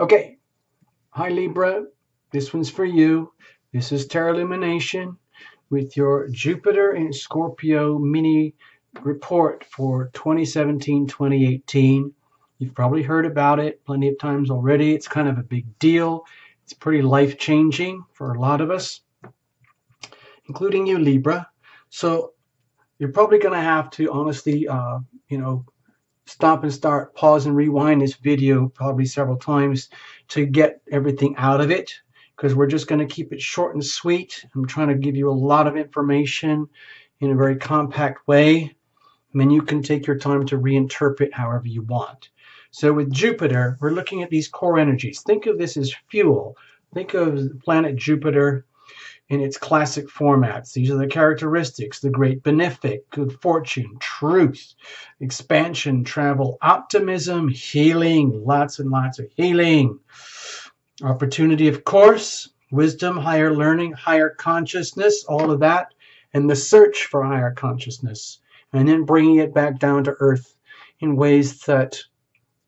Okay, hi Libra, this one's for you. This is Tarot Illumination with your Jupiter in Scorpio mini report for 2017-2018. You've probably heard about it plenty of times already. It's kind of a big deal. It's pretty life-changing for a lot of us, including you, Libra. So you're probably going to have to honestly, stop and start, pause and rewind this video probably several times to get everything out of it, because we're just going to keep it short and sweet. I'm trying to give you a lot of information in a very compact way, and then you can take your time to reinterpret however you want. So with Jupiter, we're looking at these core energies. Think of this as fuel. Think of the planet Jupiter in its classic formats. These are the characteristics: the great benefic, good fortune, truth, expansion, travel, optimism, healing, lots and lots of healing. Opportunity, of course, wisdom, higher learning, higher consciousness, all of that, and the search for higher consciousness, and then bringing it back down to earth in ways that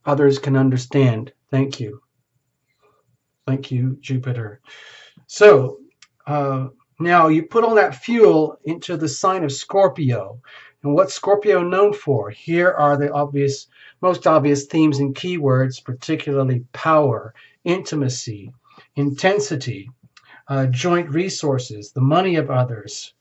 others can understand. Thank you. Thank you, Jupiter. So, now you put all that fuel into the sign of Scorpio. And what's Scorpio known for? Here are the most obvious themes and keywords, particularly power, intimacy, intensity, joint resources, the money of others,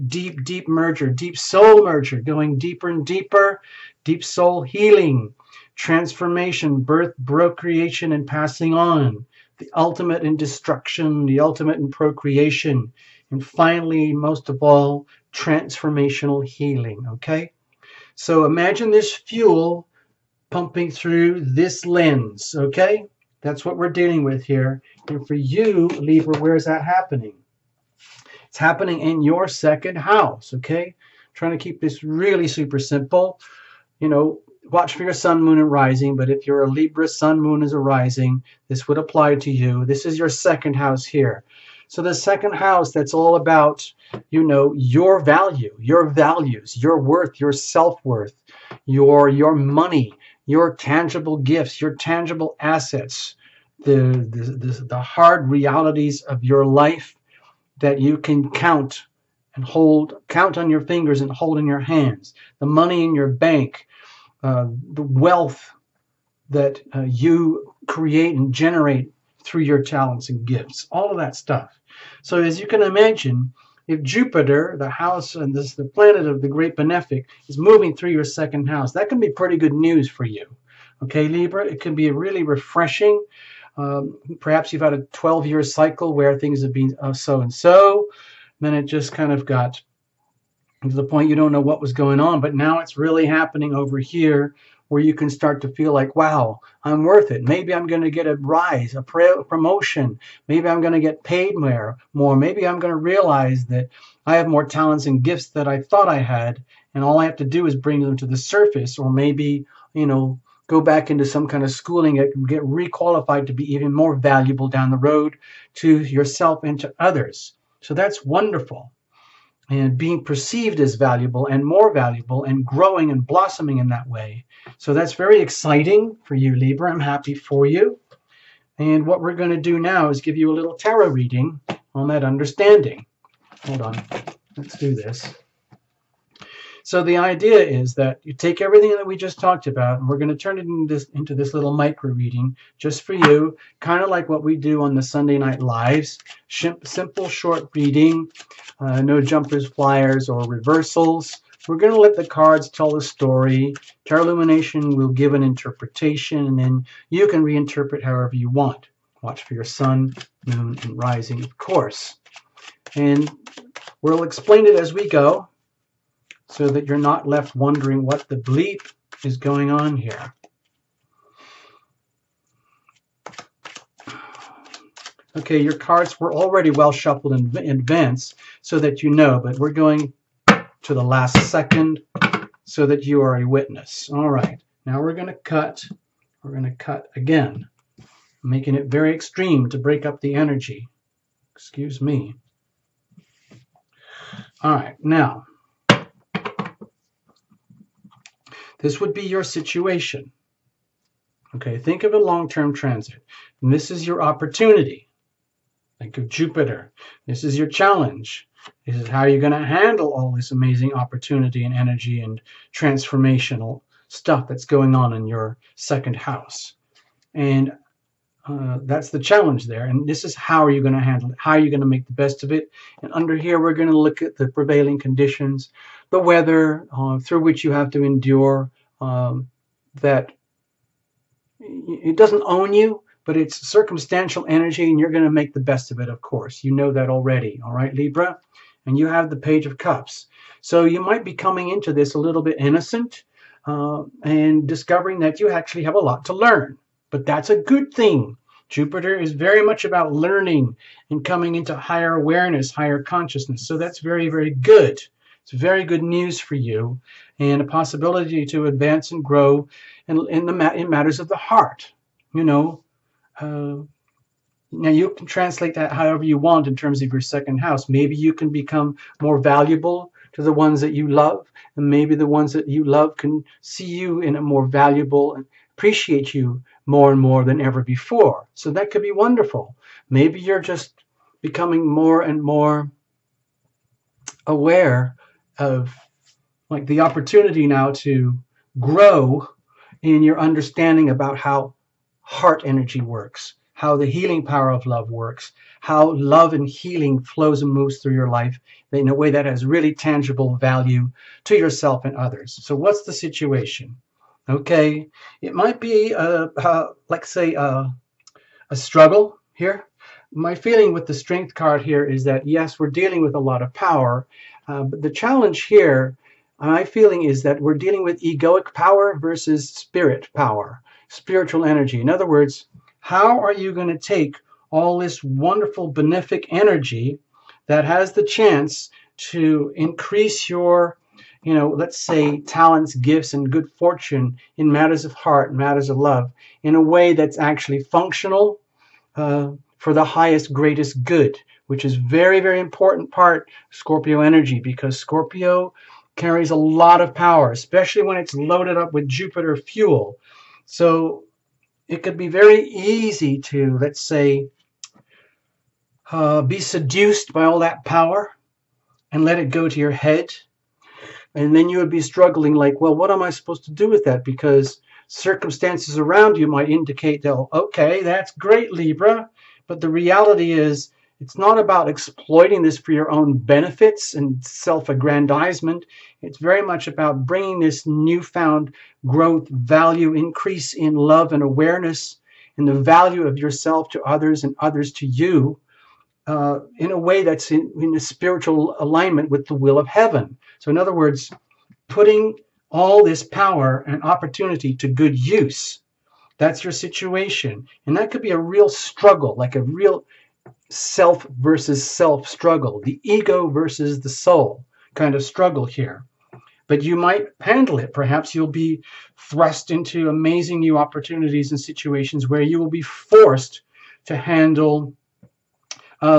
deep merger, deep soul merger, going deeper and deeper, deep soul healing, transformation, birth, procreation, and passing on. The ultimate in destruction, the ultimate in procreation, and finally, most of all, transformational healing, okay? So imagine this fuel pumping through this lens, okay? That's what we're dealing with here. And for you, Libra, where is that happening? It's happening in your second house, okay? Trying to keep this really super simple. Watch for your sun, moon, and rising, but if you're a Libra, sun, moon is a rising, this would apply to you. This is your second house here. So the second house, that's all about, your value, your values, your worth, your self-worth, your money, your tangible gifts, your tangible assets, the hard realities of your life that you can count on your fingers and hold in your hands, the money in your bank, the wealth that you create and generate through your talents and gifts, all of that stuff. So as you can imagine, if Jupiter, the house and the planet of the great benefic, is moving through your second house, that can be pretty good news for you. Okay, Libra, it can be really refreshing. Perhaps you've had a 12-year cycle where things have been so and so, then it just kind of got to the point you don't know what was going on, but now it's really happening over here where you can start to feel like, wow, I'm worth it. Maybe I'm going to get a rise, a promotion. Maybe I'm going to get paid more. Maybe I'm going to realize that I have more talents and gifts that I thought I had, and all I have to do is bring them to the surface, or maybe, go back into some kind of schooling and get requalified to be even more valuable down the road to yourself and to others. So that's wonderful. And being perceived as valuable and more valuable and growing and blossoming in that way. So that's very exciting for you, Libra. I'm happy for you. And what we're going to do now is give you a little tarot reading on that understanding. Hold on. Let's do this. So the idea is that you take everything that we just talked about, and we're going to turn it into this little micro reading just for you, kind of like what we do on the Sunday Night Lives. Simple, short reading, no jumpers, flyers, or reversals. We're going to let the cards tell the story. Tarot Illumination will give an interpretation, and then you can reinterpret however you want. Watch for your sun, moon, and rising, of course. And we'll explain it as we go, so that you're not left wondering what the bleep is going on here. Okay, your cards were already well shuffled in advance so that you know, but we're going to the last second so that you are a witness. All right, now we're going to cut. We're going to cut again, making it very extreme to break up the energy. Excuse me. All right, now, this would be your situation. Okay, think of a long-term transit. And this is your opportunity. Think of Jupiter. This is your challenge. This is how you're going to handle all this amazing opportunity and energy and transformational stuff that's going on in your second house. And that's the challenge there. And this is how are you going to handle it? How are you going to make the best of it? And under here, we're going to look at the prevailing conditions, the weather through which you have to endure, that it doesn't own you, but it's circumstantial energy, and you're going to make the best of it, of course. You know that already, all right, Libra? And you have the Page of Cups. So you might be coming into this a little bit innocent and discovering that you actually have a lot to learn. But that's a good thing. Jupiter is very much about learning and coming into higher awareness, higher consciousness. So that's very, very good. It's very good news for you, and a possibility to advance and grow in matters of the heart. You know, now you can translate that however you want in terms of your second house. Maybe you can become more valuable to the ones that you love, and maybe the ones that you love can see you in a more valuable and appreciate you more and more than ever before. So that could be wonderful. Maybe you're just becoming more and more aware of like the opportunity now to grow in your understanding about how heart energy works, how the healing power of love works, how love and healing flows and moves through your life in a way that has really tangible value to yourself and others. So what's the situation? Okay, it might be like say a struggle here. My feeling with the Strength card here is that yes, we're dealing with a lot of power, but the challenge here, my feeling is that we're dealing with egoic power versus spirit power, spiritual energy. In other words, how are you going to take all this wonderful benefic energy that has the chance to increase your, let's say talents, gifts, and good fortune in matters of heart, matters of love, in a way that's actually functional for the highest, greatest good, which is very, very important part of Scorpio energy, because Scorpio carries a lot of power, especially when it's loaded up with Jupiter fuel. So it could be very easy to, let's say, be seduced by all that power and let it go to your head. And then you would be struggling like, well, what am I supposed to do with that? Because circumstances around you might indicate that, okay, that's great, Libra. But the reality is, it's not about exploiting this for your own benefits and self-aggrandizement. It's very much about bringing this newfound growth, value, increase in love and awareness and the value of yourself to others and others to you in a way that's in a spiritual alignment with the will of heaven. So in other words, putting all this power and opportunity to good use. That's your situation. And that could be a real struggle, like a real self versus self struggle, the ego versus the soul kind of struggle here. But you might handle it. Perhaps you'll be thrust into amazing new opportunities and situations where you will be forced to handle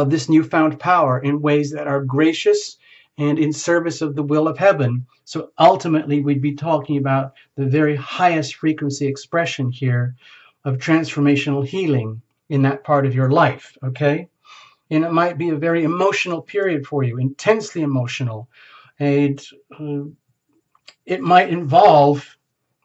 this newfound power in ways that are gracious and in service of the will of heaven. So ultimately, we'd be talking about the very highest frequency expression here of transformational healing in that part of your life, okay? And it might be a very emotional period for you, intensely emotional. And it might involve,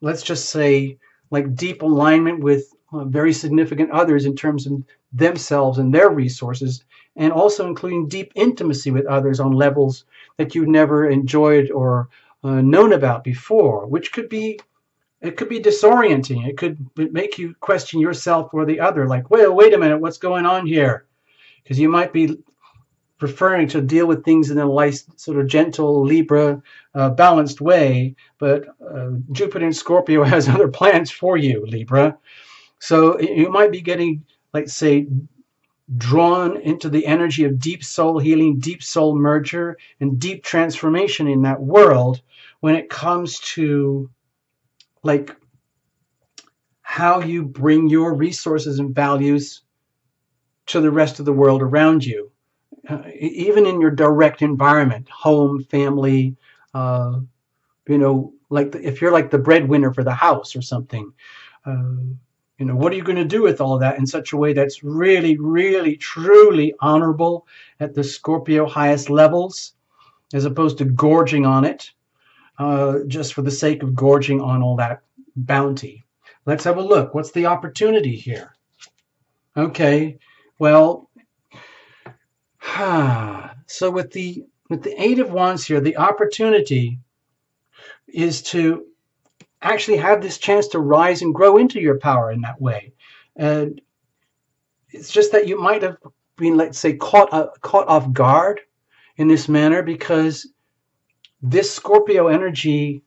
let's just say, like deep alignment with very significant others in terms of themselves and their resources, and also including deep intimacy with others on levels that you've never enjoyed or known about before, which could be, it could be disorienting. It could make you question yourself or the other, like, well, wait a minute, what's going on here? Because you might be preferring to deal with things in a nice, sort of gentle, Libra, balanced way, but Jupiter in Scorpio has other plans for you, Libra. So you might be getting, let's say, drawn into the energy of deep soul healing, deep soul merger, and deep transformation in that world when it comes to like how you bring your resources and values to the rest of the world around you, even in your direct environment, home, family, like if you're like the breadwinner for the house or something, You know, what are you going to do with all that in such a way that's really, really, truly honorable at the Scorpio highest levels, as opposed to gorging on it just for the sake of gorging on all that bounty? Let's have a look. What's the opportunity here? Okay, well, so with the Eight of Wands here, the opportunity is to actually have this chance to rise and grow into your power in that way. And it's just that you might have been, let's say, caught off guard in this manner, because this Scorpio energy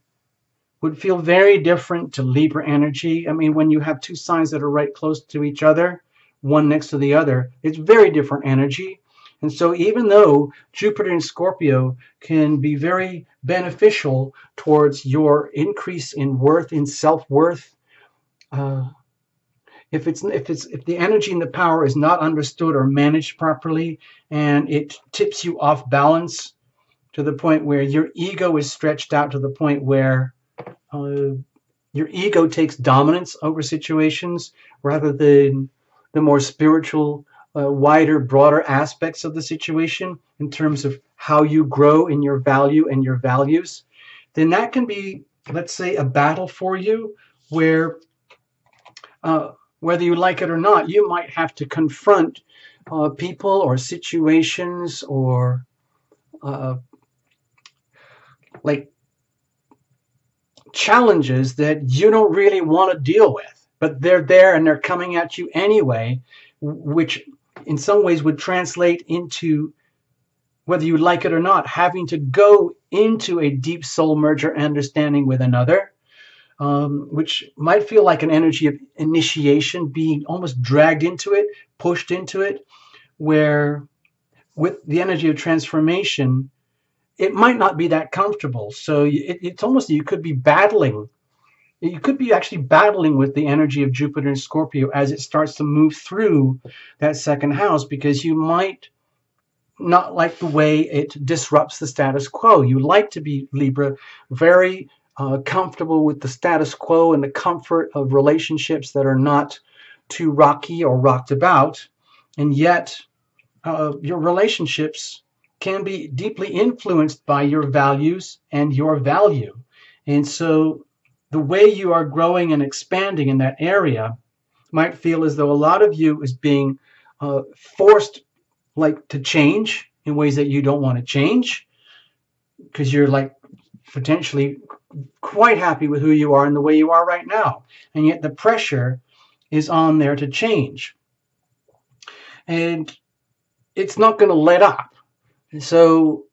would feel very different to Libra energy. I mean, when you have two signs that are right close to each other, one next to the other, it's very different energy. And so even though Jupiter in Scorpio can be very beneficial towards your increase in worth, in self-worth, if the energy and the power is not understood or managed properly, and it tips you off balance to the point where your ego is stretched out to the point where your ego takes dominance over situations rather than the more spiritual, wider, broader aspects of the situation in terms of how you grow in your value and your values, then that can be, let's say, a battle for you where, whether you like it or not, you might have to confront people or situations or like challenges that you don't really want to deal with, but they're there and they're coming at you anyway, which in some ways would translate into, whether you like it or not, having to go into a deep soul merger understanding with another, which might feel like an energy of initiation, being almost dragged into it, pushed into it, where with the energy of transformation, it might not be that comfortable. So it's almost, you could be battling. You could be actually battling with the energy of Jupiter and Scorpio as it starts to move through that second house, because you might not like the way it disrupts the status quo. You like to be, Libra, very comfortable with the status quo and the comfort of relationships that are not too rocky or rocked about. And yet your relationships can be deeply influenced by your values and your value. And so the way you are growing and expanding in that area might feel as though a lot of you is being forced to change in ways that you don't want to change, because you're potentially quite happy with who you are and the way you are right now. And yet the pressure is on there to change. And it's not going to let up. So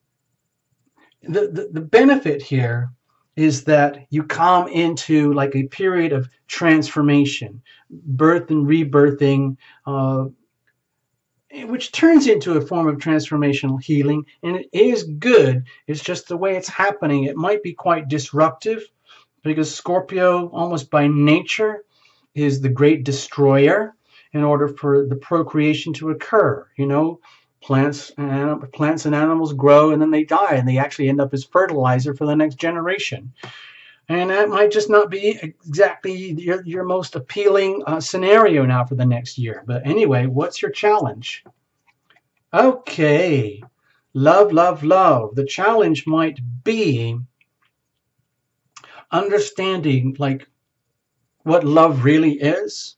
the benefit here is that you come into a period of transformation, birth and rebirthing, which turns into a form of transformational healing. And it is good. It's just the way it's happening. It might be quite disruptive, because Scorpio, almost by nature, is the great destroyer in order for the procreation to occur. You know, plants and animals grow and then they die, and they actually end up as fertilizer for the next generation. And that might just not be exactly your most appealing scenario now for the next year. But anyway, what's your challenge? Okay, love, love, love. The challenge might be understanding what love really is,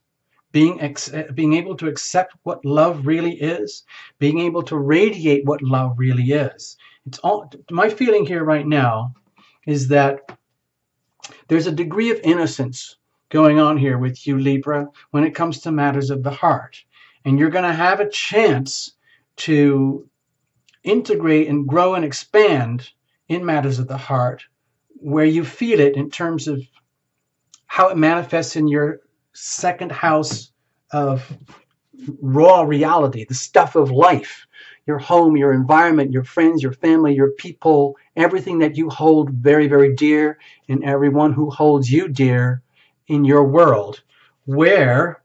being able to accept what love really is, being able to radiate what love really is. It's all, my feeling here right now is that there's a degree of innocence going on here with you, Libra, when it comes to matters of the heart. And you're going to have a chance to integrate and grow and expand in matters of the heart, where you feel it in terms of how it manifests in your second house of raw reality, the stuff of life, your home, your environment, your friends, your family, your people, everything that you hold very, very dear, and everyone who holds you dear in your world, where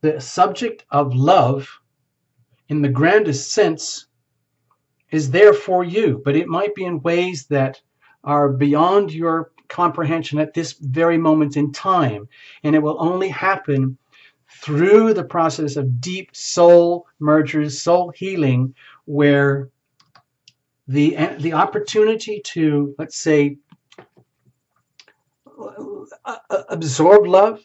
the subject of love in the grandest sense is there for you, but it might be in ways that are beyond your comprehension at this very moment in time, and it will only happen through the process of deep soul mergers, soul healing, where the opportunity to, let's say, absorb love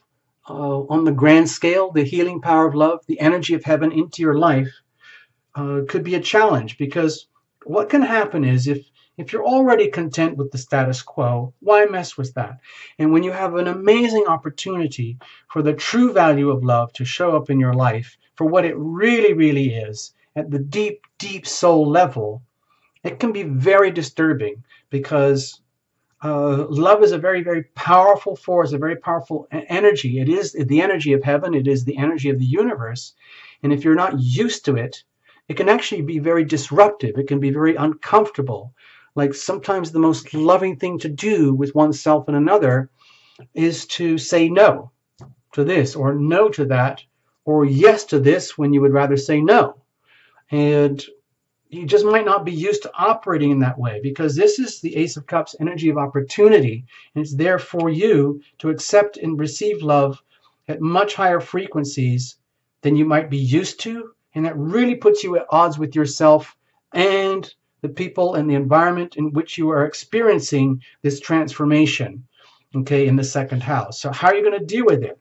on the grand scale, the healing power of love, the energy of heaven into your life, could be a challenge, because what can happen is if you're already content with the status quo, why mess with that? And when you have an amazing opportunity for the true value of love to show up in your life for what it really, really is at the deep, deep soul level, it can be very disturbing, because love is a very, very powerful force, a very powerful energy. It is the energy of heaven. It is the energy of the universe. And if you're not used to it, it can actually be very disruptive. It can be very uncomfortable. Like, sometimes the most loving thing to do with oneself and another is to say no to this, or no to that, or yes to this when you would rather say no. And you just might not be used to operating in that way, because this is the Ace of Cups energy of opportunity, and it's there for you to accept and receive love at much higher frequencies than you might be used to, and that really puts you at odds with yourself and the people and the environment in which you are experiencing this transformation, okay, in the second house. So how are you going to deal with it?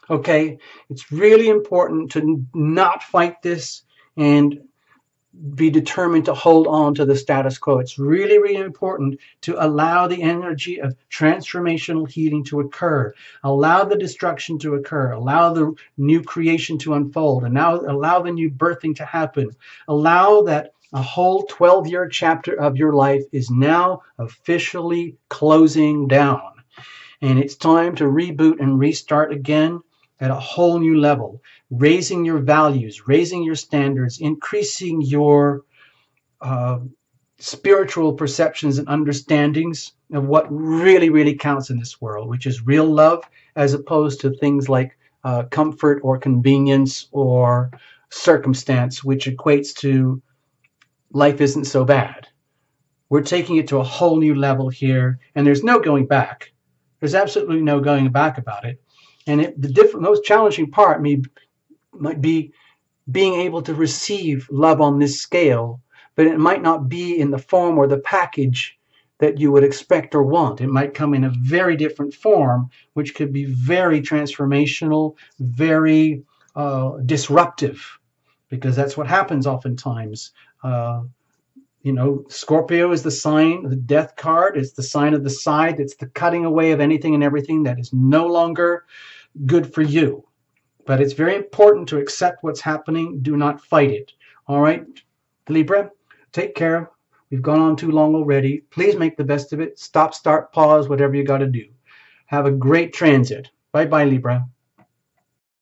Okay, it's really important to not fight this and be determined to hold on to the status quo. It's really, really important to allow the energy of transformational healing to occur, allow the destruction to occur, allow the new creation to unfold, and now allow the new birthing to happen. Allow that a whole 12-year chapter of your life is now officially closing down, and it's time to reboot and restart again at a whole new level, raising your values, raising your standards, increasing your spiritual perceptions and understandings of what really, really counts in this world, which is real love, as opposed to things like comfort or convenience or circumstance, which equates to life isn't so bad. We're taking it to a whole new level here, and there's no going back. There's absolutely no going back about it. And the most challenging part might be being able to receive love on this scale, but it might not be in the form or the package that you would expect or want. It might come in a very different form, which could be very transformational, very disruptive, because that's what happens oftentimes. Scorpio is the sign, the death card. It's the sign of the side. It's the cutting away of anything and everything that is no longer good for you. But it's very important to accept what's happening. Do not fight it. All right, Libra, take care. We've gone on too long already. Please make the best of it. Stop, start, pause, whatever you got to do. Have a great transit. Bye-bye, Libra.